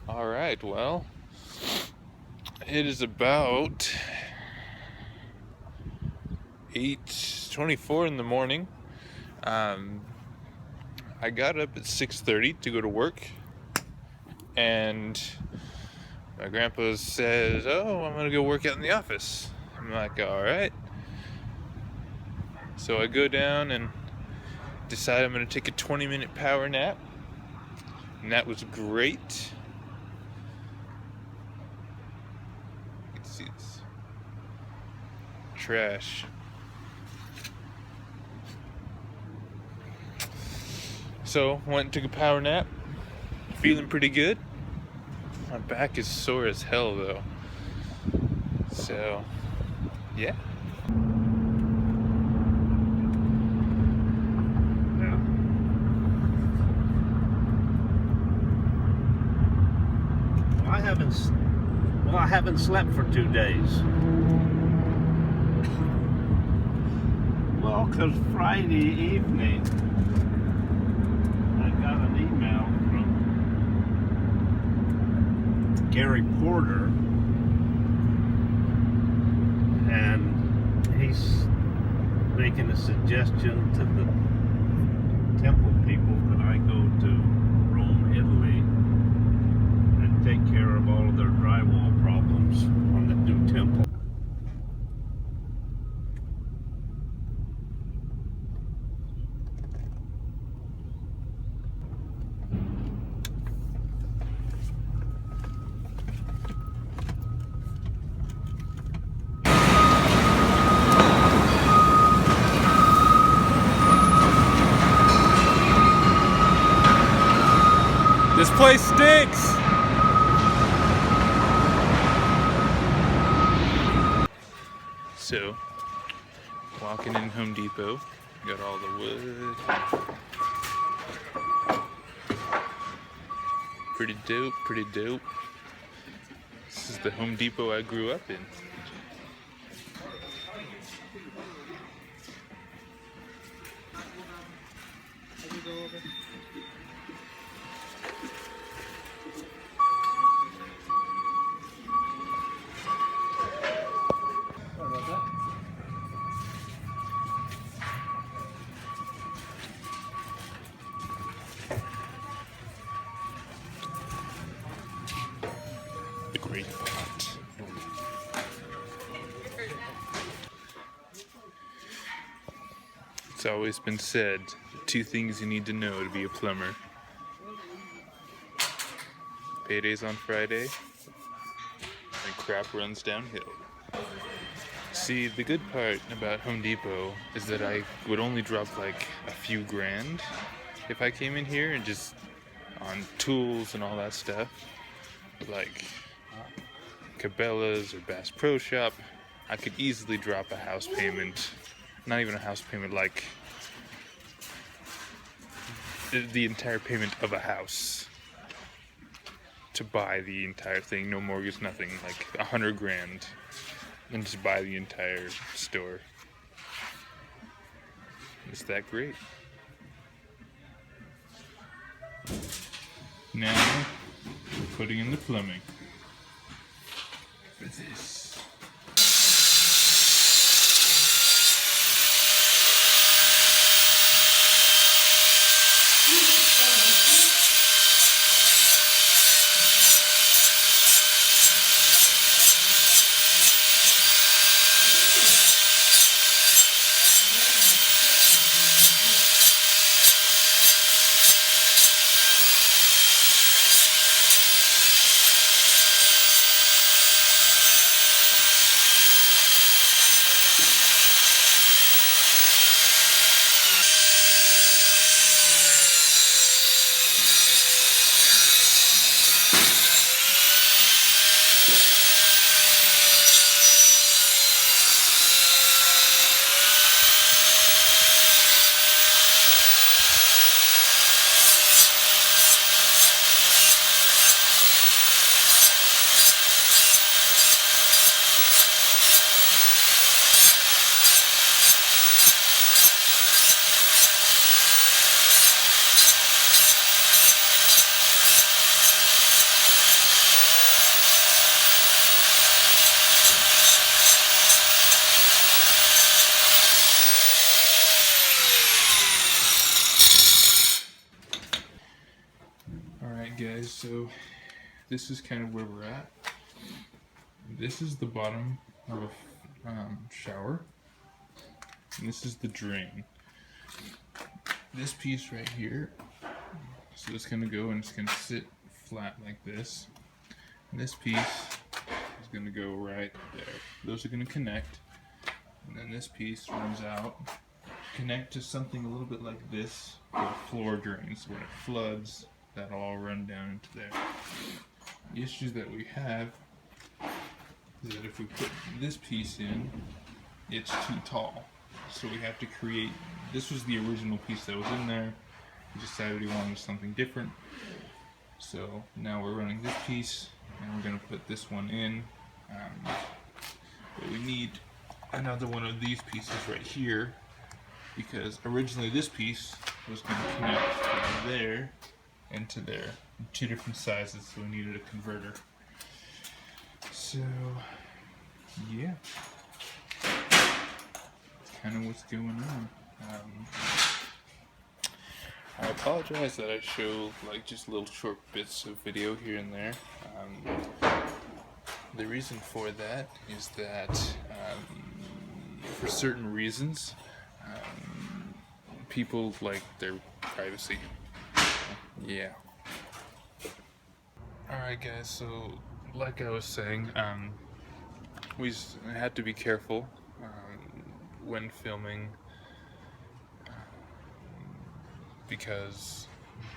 All right, well, it is about 8:24 in the morning. I got up at 6:30 to go to work, and my grandpa says, "Oh, I'm gonna go work out in the office." I'm like, "All right." So I go down and decide I'm gonna take a 20-minute power nap, and that was great. You can see it's trash. So went and took a power nap, feeling pretty good. My back is sore as hell though. So, yeah. I haven't slept for 2 days. Well, because Friday evening, I got an email from Gary Porter, and he's making a suggestion to the temple people that I go to Rome, Italy, and take care of all of their drywall problems on the new temple. This place stinks! So, walking in Home Depot, got all the wood. Pretty dope, pretty dope. This is the Home Depot I grew up in. The Great Pot. It's always been said, 2 things you need to know to be a plumber. Payday's on Friday, and crap runs downhill. See, the good part about Home Depot is that I would only drop like a few grand if I came in here and just on tools and all that stuff. Like Cabela's or Bass Pro Shop, I could easily drop a house payment. Not even a house payment, like the entire payment of a house to buy the entire thing, no mortgage, nothing, like 100 grand, and just buy the entire store. It's that great. Now we're putting in the plumbing for this. Alright guys, so this is kind of where we're at. This is the bottom of a shower, and this is the drain. This piece right here, so it's going to go and it's going to sit flat like this. And this piece is going to go right there. Those are going to connect, and then this piece runs out, connect to something a little bit like this for the floor drains. When it floods, that'll all run down into there. The issues that we have is that if we put this piece in, it's too tall. So we have to create, this was the original piece that was in there. We decided we wanted something different. So now we're running this piece, and we're going to put this one in. But we need another one of these pieces right here, because originally this piece was going to connect from there and to there. Two different sizes, so we needed a converter. So, yeah. Kind of what's going on. I apologize that I show like just little short bits of video here and there. The reason for that is that for certain reasons, people like their privacy. Yeah. Alright guys, so like I was saying, we had to be careful when filming, because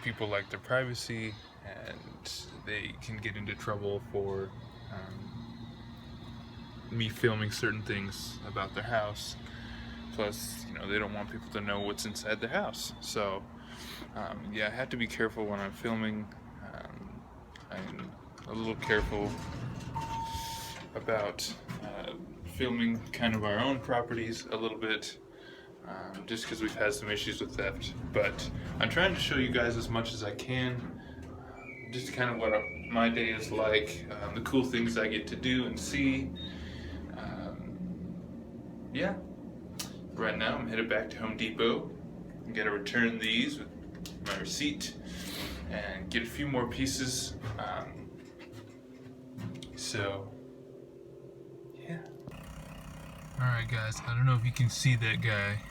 people like their privacy and they can get into trouble for me filming certain things about their house. Plus, you know, they don't want people to know what's inside their house. So, yeah, I have to be careful when I'm filming. I'm a little careful about filming kind of our own properties a little bit, just because we've had some issues with theft. But I'm trying to show you guys as much as I can, just kind of what my day is like, the cool things I get to do and see. Yeah. Right now I'm headed back to Home Depot. I'm gonna return these with my receipt and get a few more pieces. So, yeah. Alright guys, I don't know if you can see that guy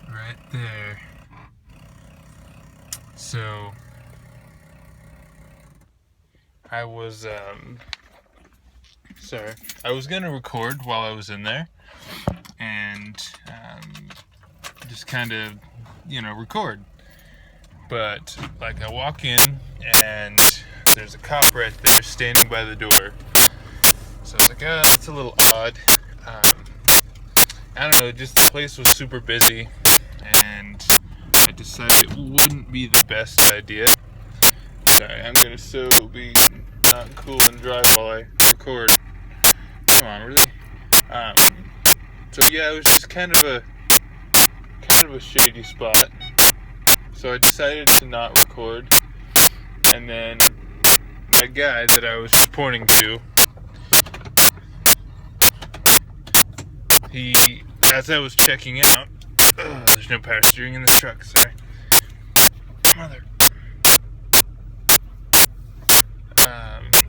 right there. So, I was gonna record while I was in there and just kind of, you know, record. But like I walk in and there's a cop right there standing by the door. So I was like, that's a little odd. I don't know, just the place was super busy and I decided it wouldn't be the best idea. Sorry, I'm gonna so be not cool and dry while I record. Come on, really? So yeah, it was just kind of a shady spot. So I decided to not record. And then that guy that I was just pointing to, as I was checking out, there's no power steering in this truck, sorry.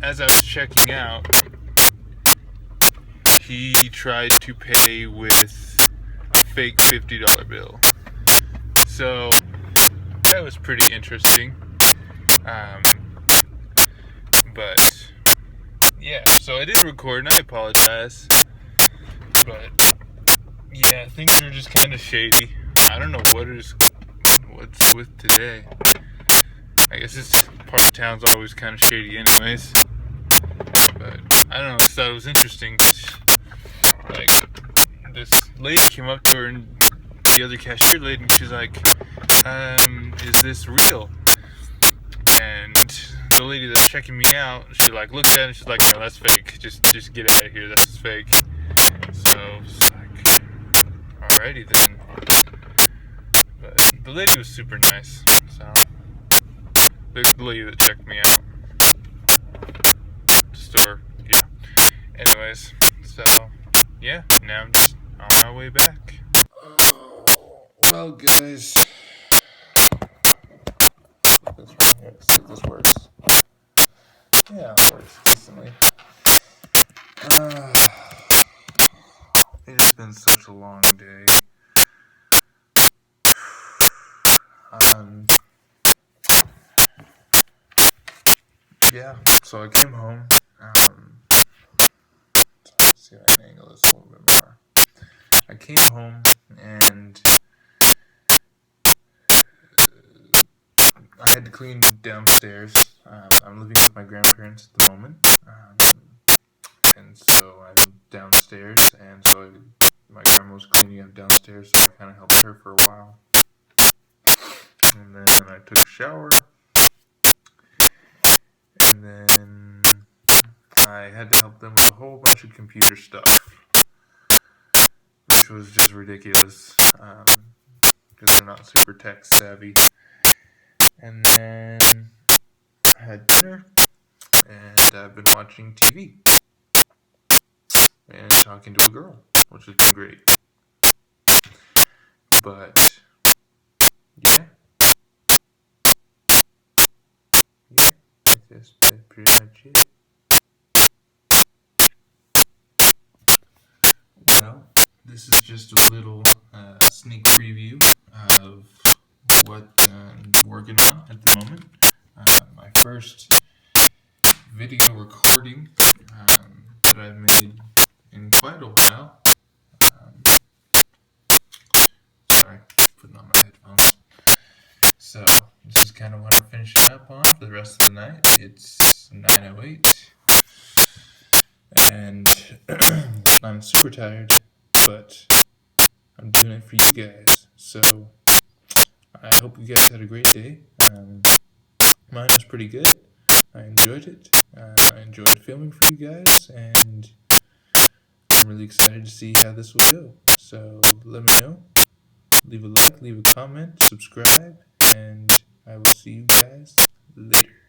As I was checking out, he tried to pay with a fake $50 bill. So that was pretty interesting. But yeah, so I didn't record and I apologize. But yeah, things are just kind of shady. I don't know what's with today. I guess this part of town's always kind of shady anyways. But I don't know, I just thought it was interesting. Like, this lady came up to her, and the other cashier lady, and she's like, is this real? And the lady that's checking me out, she like looked at it and she's like, no, that's fake. Just get out of here, that's fake. So it's like, alrighty then. But the lady was super nice. So the lady that checked me out. Store, yeah. Anyways, so yeah, now I'm just on my way back. Well guys, that's right. if this works. Yeah, it works decently. It has been such a long day. Yeah, so I came home. Let's see if I can angle this a little bit more. I came home and I had to clean downstairs. I'm living with my grandparents at the moment, and so I'm downstairs, and so my grandma was cleaning up downstairs, so I kind of helped her for a while. And then I took a shower, and then I had to help them with a whole bunch of computer stuff, which was just ridiculous, because they're not super tech savvy. And then I had dinner, and I've been watching TV and talking to a girl, which has been great. But yeah, that's pretty much it. Well, this is just a little sneak preview of what I'm working on at the moment. My first video recording that I've made in quite a while. Sorry, putting on my headphones. So, this is kind of what I'm finishing up on for the rest of the night. It's 9:08. And I'm super tired, but I'm doing it for you guys. So, I hope you guys had a great day. Mine was pretty good. I enjoyed it. I enjoyed filming for you guys, and I'm really excited to see how this will go. So let me know. Leave a like, leave a comment, subscribe, and I will see you guys later.